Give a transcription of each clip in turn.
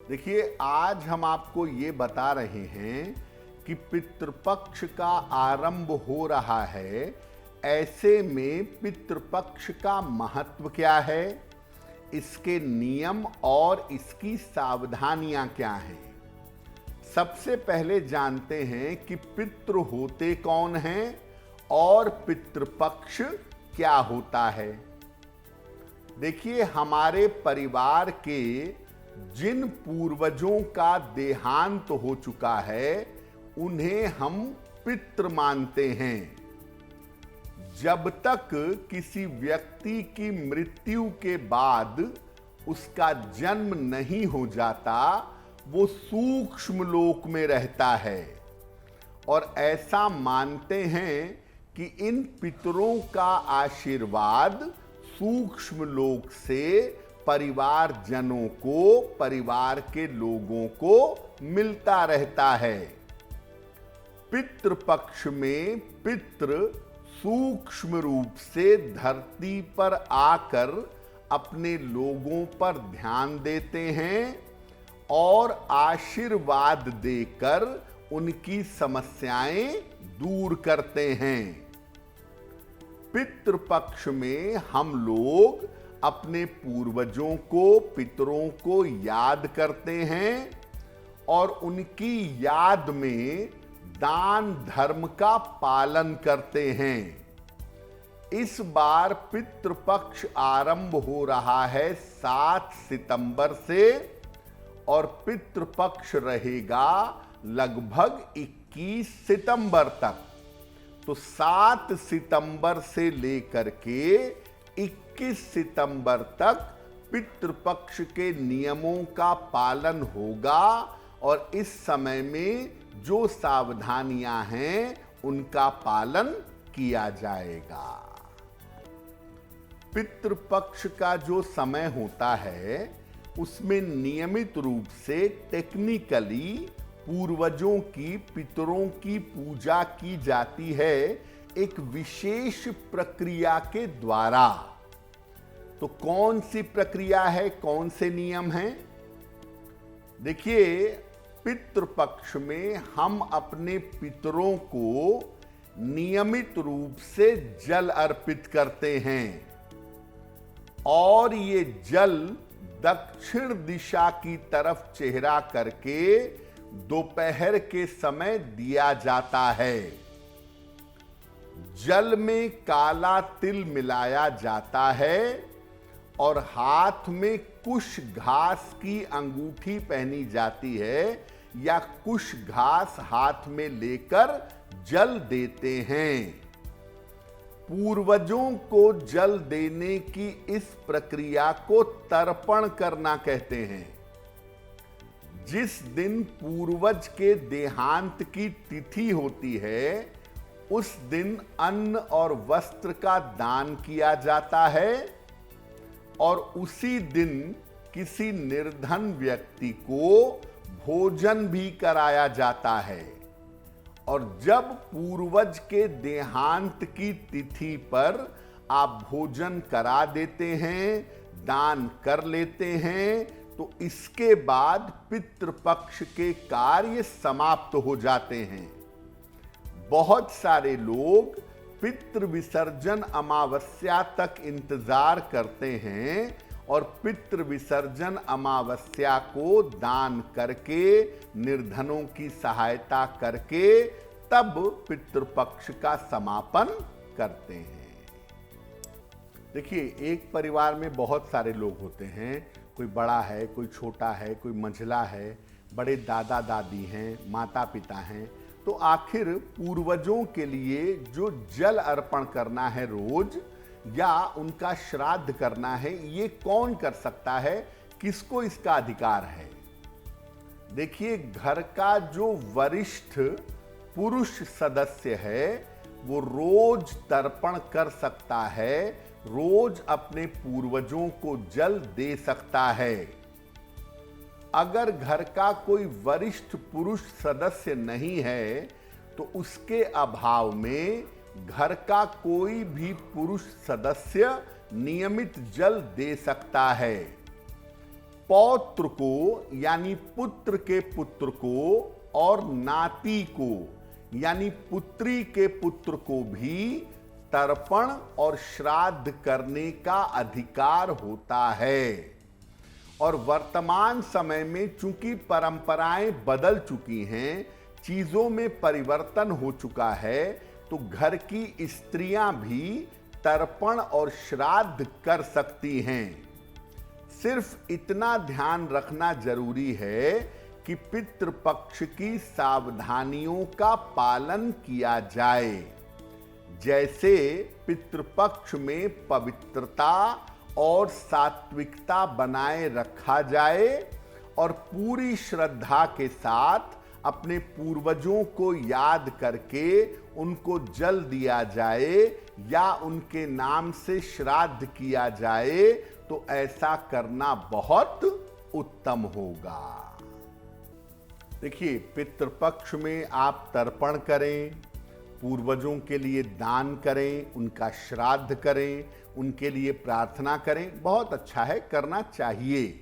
देखिए, आज हम आपको ये बता रहे हैं कि पितृपक्ष का आरंभ हो रहा है। ऐसे में पितृपक्ष का महत्व क्या है, इसके नियम और इसकी सावधानियां क्या हैं। सबसे पहले जानते हैं कि पितृ होते कौन हैं और पितृपक्ष क्या होता है। देखिए, हमारे परिवार के जिन पूर्वजों का देहांत हो चुका है उन्हें हम पितृ मानते हैं। जब तक किसी व्यक्ति की मृत्यु के बाद उसका जन्म नहीं हो जाता, वो सूक्ष्म लोक में रहता है और ऐसा मानते हैं कि इन पितरों का आशीर्वाद सूक्ष्म लोक से परिवारजनों को, परिवार के लोगों को मिलता रहता है। पितृपक्ष में पितृ सूक्ष्म रूप से धरती पर आकर अपने लोगों पर ध्यान देते हैं और आशीर्वाद देकर उनकी समस्याएं दूर करते हैं। पितृपक्ष में हम लोग अपने पूर्वजों को, पितरों को याद करते हैं और उनकी याद में दान धर्म का पालन करते हैं। इस बार पितृपक्ष आरंभ हो रहा है 7 सितंबर से और पितृपक्ष रहेगा लगभग 21 सितंबर तक। तो 7 सितंबर से लेकर के 21 सितंबर तक पितृपक्ष के नियमों का पालन होगा और इस समय में जो सावधानियां हैं उनका पालन किया जाएगा। पितृपक्ष का जो समय होता है उसमें नियमित रूप से टेक्निकली पूर्वजों की, पितरों की पूजा की जाती है एक विशेष प्रक्रिया के द्वारा। तो कौन सी प्रक्रिया है, कौन से नियम हैं? देखिए, पितृपक्ष में हम अपने पितरों को नियमित रूप से जल अर्पित करते हैं और ये जल दक्षिण दिशा की तरफ चेहरा करके दोपहर के समय दिया जाता है। जल में काला तिल मिलाया जाता है और हाथ में कुश घास की अंगूठी पहनी जाती है या कुश घास हाथ में लेकर जल देते हैं। पूर्वजों को जल देने की इस प्रक्रिया को तर्पण करना कहते हैं। जिस दिन पूर्वज के देहांत की तिथि होती है उस दिन अन्न और वस्त्र का दान किया जाता है और उसी दिन किसी निर्धन व्यक्ति को भोजन भी कराया जाता है। और जब पूर्वज के देहांत की तिथि पर आप भोजन करा देते हैं, दान कर लेते हैं, तो इसके बाद पितृपक्ष के कार्य समाप्त हो जाते हैं। बहुत सारे लोग पितृ विसर्जन अमावस्या तक इंतजार करते हैं और पितृ विसर्जन अमावस्या को दान करके, निर्धनों की सहायता करके तब पितृपक्ष का समापन करते हैं। देखिए, एक परिवार में बहुत सारे लोग होते हैं। कोई बड़ा है, कोई छोटा है, कोई मंझला है, बड़े दादा दादी हैं, माता पिता हैं। तो आखिर पूर्वजों के लिए जो जल अर्पण करना है रोज या उनका श्राद्ध करना है, ये कौन कर सकता है, किसको इसका अधिकार है? देखिए, घर का जो वरिष्ठ पुरुष सदस्य है वो रोज तर्पण कर सकता है, रोज अपने पूर्वजों को जल दे सकता है। अगर घर का कोई वरिष्ठ पुरुष सदस्य नहीं है तो उसके अभाव में घर का कोई भी पुरुष सदस्य नियमित जल दे सकता है। पौत्र को यानी पुत्र के पुत्र को और नाती को यानी पुत्री के पुत्र को भी तर्पण और श्राद्ध करने का अधिकार होता है। और वर्तमान समय में चूंकि परंपराएं बदल चुकी हैं, चीजों में परिवर्तन हो चुका है, तो घर की स्त्रियां भी तर्पण और श्राद्ध कर सकती हैं। सिर्फ इतना ध्यान रखना जरूरी है कि पितृपक्ष की सावधानियों का पालन किया जाए, जैसे पितृपक्ष में पवित्रता और सात्विकता बनाए रखा जाए और पूरी श्रद्धा के साथ अपने पूर्वजों को याद करके उनको जल दिया जाए या उनके नाम से श्राद्ध किया जाए, तो ऐसा करना बहुत उत्तम होगा। देखिए, पितृपक्ष में आप तर्पण करें, पूर्वजों के लिए दान करें, उनका श्राद्ध करें, उनके लिए प्रार्थना करें, बहुत अच्छा है, करना चाहिए।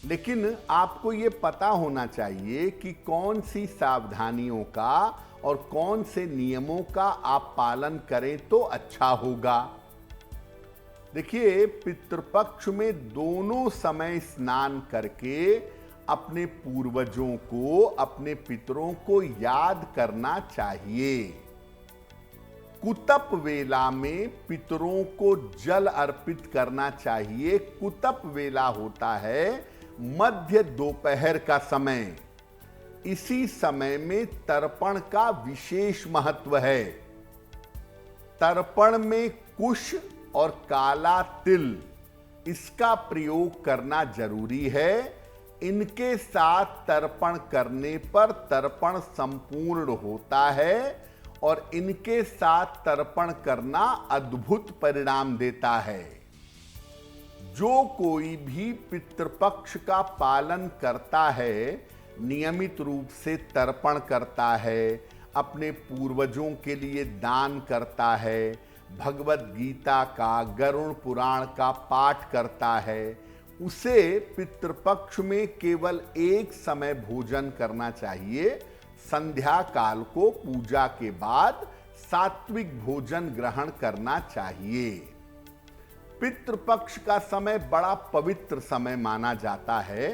लेकिन आपको ये पता होना चाहिए कि कौन सी सावधानियों का और कौन से नियमों का आप पालन करें तो अच्छा होगा। देखिए, पितृपक्ष में दोनों समय स्नान करके अपने पूर्वजों को, अपने पितरों को याद करना चाहिए। कुतप वेला में पितरों को जल अर्पित करना चाहिए। कुतप वेला होता है मध्य दोपहर का समय। इसी समय में तर्पण का विशेष महत्व है। तर्पण में कुश और काला तिल, इसका प्रयोग करना जरूरी है। इनके साथ तर्पण करने पर तर्पण संपूर्ण होता है और इनके साथ तर्पण करना अद्भुत परिणाम देता है। जो कोई भी पितृपक्ष का पालन करता है, नियमित रूप से तर्पण करता है, अपने पूर्वजों के लिए दान करता है, भगवत गीता का, गरुड़ पुराण का पाठ करता है, उसे पितृपक्ष में केवल एक समय भोजन करना चाहिए। संध्या काल को पूजा के बाद सात्विक भोजन ग्रहण करना चाहिए। पितृपक्ष का समय बड़ा पवित्र समय माना जाता है,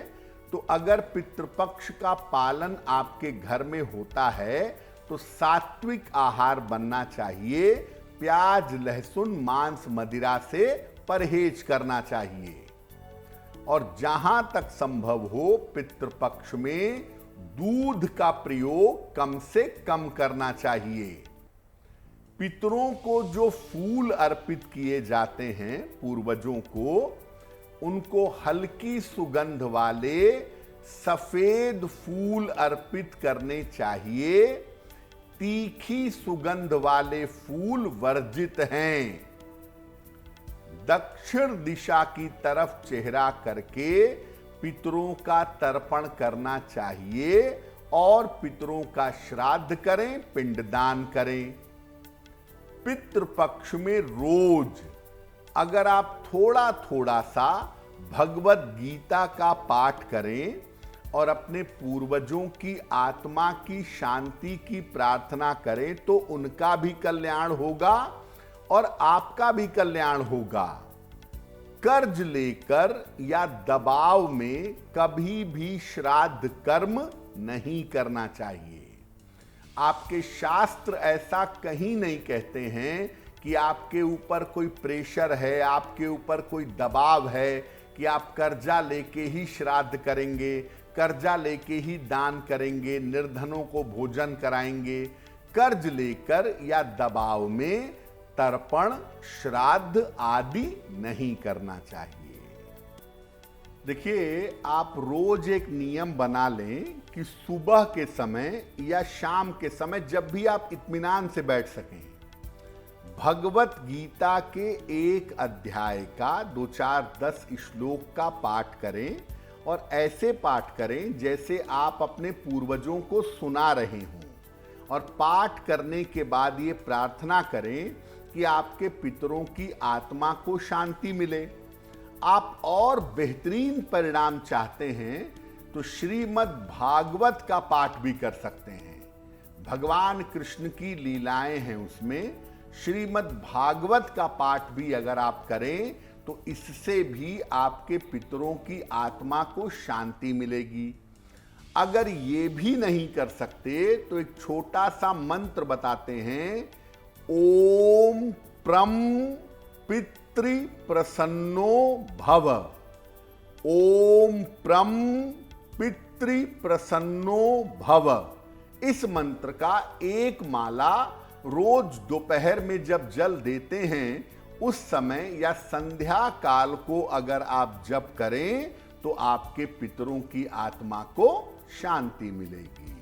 तो अगर पितृपक्ष का पालन आपके घर में होता है तो सात्विक आहार बनना चाहिए। प्याज, लहसुन, मांस, मदिरा से परहेज करना चाहिए। और जहां तक संभव हो, पितृपक्ष में दूध का प्रयोग कम से कम करना चाहिए। पितरों को जो फूल अर्पित किए जाते हैं पूर्वजों को, उनको हल्की सुगंध वाले सफेद फूल अर्पित करने चाहिए। तीखी सुगंध वाले फूल वर्जित हैं। दक्षिण दिशा की तरफ चेहरा करके पितरों का तर्पण करना चाहिए और पितरों का श्राद्ध करें, पिंडदान करें। पितृपक्ष में रोज अगर आप थोड़ा थोड़ा सा भगवत गीता का पाठ करें और अपने पूर्वजों की आत्मा की शांति की प्रार्थना करें, तो उनका भी कल्याण होगा और आपका भी कल्याण होगा। कर्ज लेकर या दबाव में कभी भी श्राद्ध कर्म नहीं करना चाहिए। आपके शास्त्र ऐसा कहीं नहीं कहते हैं कि आपके ऊपर कोई प्रेशर है, आपके ऊपर कोई दबाव है कि आप कर्जा लेके ही श्राद्ध करेंगे, कर्जा लेके ही दान करेंगे, निर्धनों को भोजन कराएंगे। कर्ज लेकर या दबाव में तर्पण, श्राद्ध आदि नहीं करना चाहिए। देखिए, आप रोज एक नियम बना लें कि सुबह के समय या शाम के समय, जब भी आप इत्मीनान से बैठ सकें, भगवत गीता के एक अध्याय का 2-4-10 श्लोक का पाठ करें और ऐसे पाठ करें जैसे आप अपने पूर्वजों को सुना रहे हों। और पाठ करने के बाद ये प्रार्थना करें कि आपके पितरों की आत्मा को शांति मिले, आप और बेहतरीन परिणाम चाहते हैं तो श्रीमद् भागवत का पाठ भी कर सकते हैं। भगवान कृष्ण की लीलाएं हैं उसमें, श्रीमद् भागवत का पाठ भी अगर आप करें तो इससे भी आपके पितरों की आत्मा को शांति मिलेगी। अगर ये भी नहीं कर सकते तो एक छोटा सा मंत्र बताते हैं, ओम प्रम पितृ प्रसन्नो भव। ओम प्रम पितृ प्रसन्नो भव। इस मंत्र का एक माला रोज दोपहर में जब जल देते हैं उस समय या संध्या काल को अगर आप जप करें तो आपके पितरों की आत्मा को शांति मिलेगी।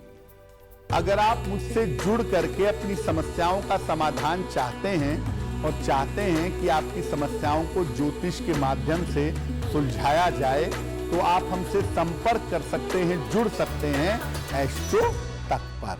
अगर आप मुझसे जुड़ करके अपनी समस्याओं का समाधान चाहते हैं और चाहते हैं कि आपकी समस्याओं को ज्योतिष के माध्यम से सुलझाया जाए तो आप हमसे संपर्क कर सकते हैं, जुड़ सकते हैं एस्ट्रो तक पर।